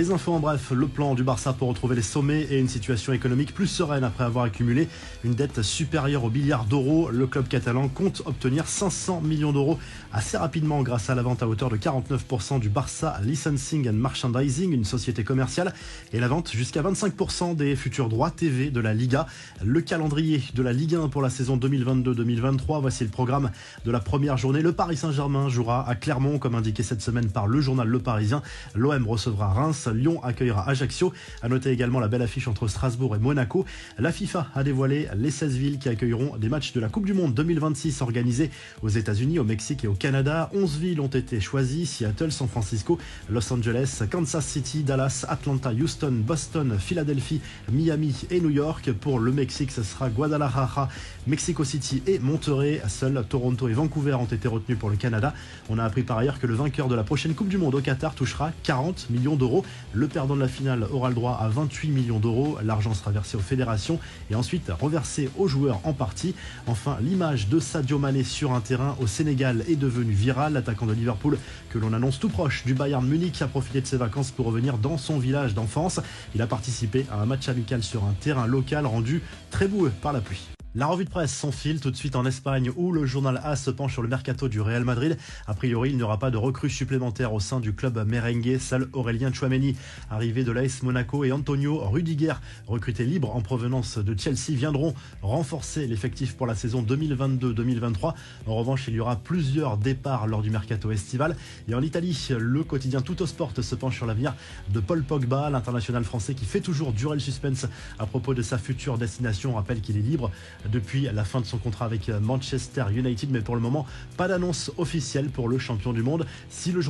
Les infos en bref, le plan du Barça pour retrouver les sommets et une situation économique plus sereine après avoir accumulé une dette supérieure au milliard d'euros. Le club catalan compte obtenir 500 millions d'euros assez rapidement grâce à la vente à hauteur de 49% du Barça Licensing and Merchandising, une société commerciale, et la vente jusqu'à 25% des futurs droits TV de la Liga. Le calendrier de la Ligue 1 pour la saison 2022-2023, voici le programme de la première journée. Le Paris Saint-Germain jouera à Clermont, comme indiqué cette semaine par le journal Le Parisien. L'OM recevra Reims. Lyon accueillera Ajaccio. À noter également la belle affiche entre Strasbourg et Monaco. La FIFA a dévoilé les 16 villes qui accueilleront des matchs de la Coupe du Monde 2026 organisés aux États-Unis, au Mexique et au Canada. 11 villes ont été choisies: Seattle, San Francisco, Los Angeles, Kansas City, Dallas, Atlanta, Houston, Boston, Philadelphie, Miami et New York. Pour le Mexique, ce sera Guadalajara, Mexico City et Monterrey. Seuls Toronto et Vancouver ont été retenus pour le Canada. On a appris par ailleurs que le vainqueur de la prochaine Coupe du Monde au Qatar touchera 40 millions d'euros. Le perdant de la finale aura le droit à 28 millions d'euros. L'argent sera versé aux fédérations et ensuite reversé aux joueurs en partie. Enfin, l'image de Sadio Mané sur un terrain au Sénégal est devenue virale. L'attaquant de Liverpool, que l'on annonce tout proche du Bayern Munich, a profité de ses vacances pour revenir dans son village d'enfance. Il a participé à un match amical sur un terrain local rendu très boueux par la pluie. La revue de presse s'enfile tout de suite en Espagne où le journal AS se penche sur le mercato du Real Madrid. A priori, il n'y aura pas de recrues supplémentaires au sein du club merengue. Seul Aurélien Tchouaméni, arrivé de l'AS Monaco, et Antonio Rudiger, recruté libre en provenance de Chelsea, viendront renforcer l'effectif pour la saison 2022-2023. En revanche, il y aura plusieurs départs lors du mercato estival. Et en Italie, le quotidien Tuttosport se penche sur l'avenir de Paul Pogba, l'international français qui fait toujours durer le suspense à propos de sa future destination. On rappelle qu'il est libre depuis la fin de son contrat avec Manchester United, mais pour le moment, pas d'annonce officielle pour le champion du monde. Si le journal